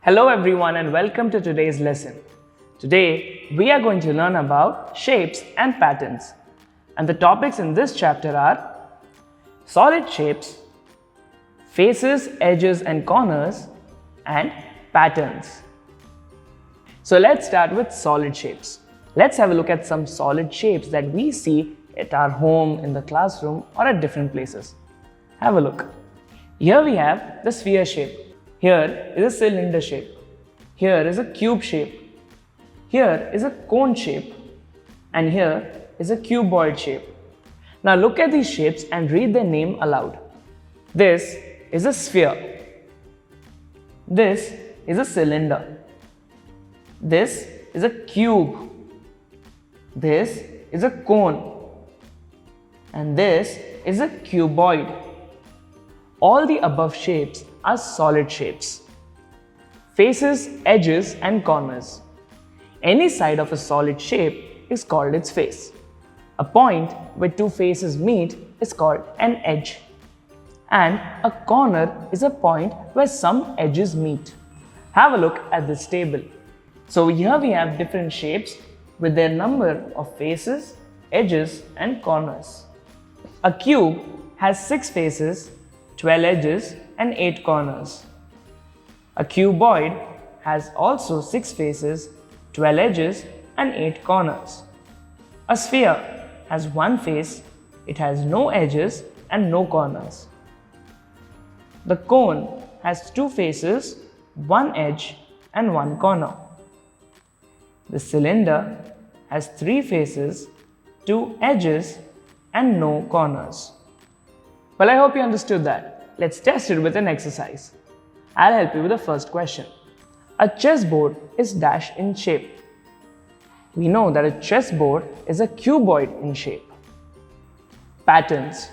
Hello everyone and welcome to today's lesson. Today we are going to learn about shapes and patterns. And the topics in this chapter are solid shapes, faces, edges and corners, and patterns. So let's start with solid shapes. Let's have a look at some solid shapes that we see at our home, in the classroom or at different places. Have a look. Here we have the sphere shape. Here is a cylinder shape. Here is a cube shape. Here is a cone shape. And here is a cuboid shape. Now look at these shapes and read their name aloud. This is a sphere. This is a cylinder. This is a cube. This is a cone. And this is a cuboid. All the above shapes are solid shapes. Faces, edges and corners. Any side of a solid shape is called its face. A point where two faces meet is called an edge. And a corner is a point where some edges meet. Have a look at this table. So here we have different shapes with their number of faces, edges and corners. A cube has 6 faces, 12 edges and 8 corners. A cuboid has also 6 faces, 12 edges and 8 corners. A sphere has 1 face, it has no edges and no corners. The cone has 2 faces, 1 edge and 1 corner. The cylinder has 3 faces, 2 edges and no corners. Well, I hope you understood that. Let's test it with an exercise. I'll help you with the first question. A chessboard is dash in shape. We know that a chessboard is a cuboid in shape. Patterns.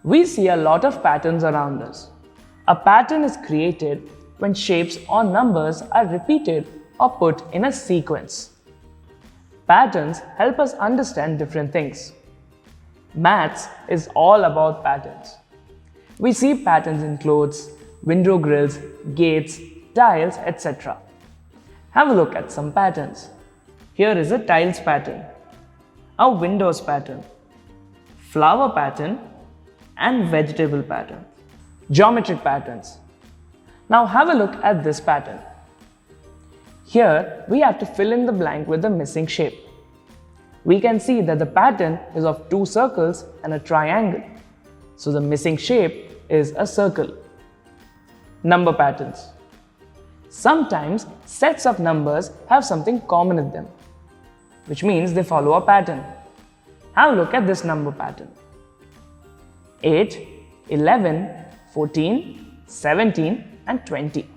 We see a lot of patterns around us. A pattern is created when shapes or numbers are repeated or put in a sequence. Patterns help us understand different things. Maths is all about patterns. We see patterns in clothes, window grills, gates, tiles, etc. Have a look at some patterns. Here is a tiles pattern, a windows pattern, flower pattern, and vegetable pattern. Geometric patterns. Now have a look at this pattern. Here we have to fill in the blank with the missing shape. We can see that the pattern is of 2 circles and a triangle. So the missing shape is a circle. Number patterns. Sometimes sets of numbers have something common in them, which means they follow a pattern. Have a look at this number pattern. 8, 11, 14, 17 and 20.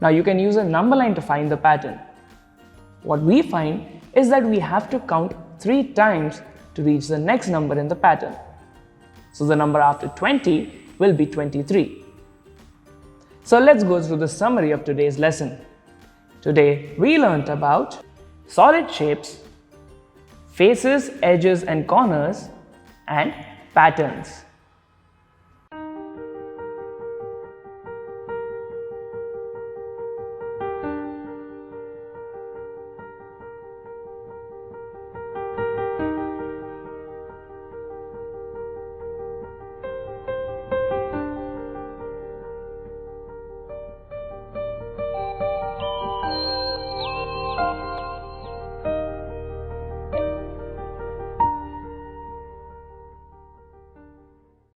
Now you can use a number line to find the pattern. What we find is that we have to count 3 times to reach the next number in the pattern. So the number after 20 will be 23. So let's go through the summary of today's lesson. Today we learnt about solid shapes, faces, edges and corners, and patterns.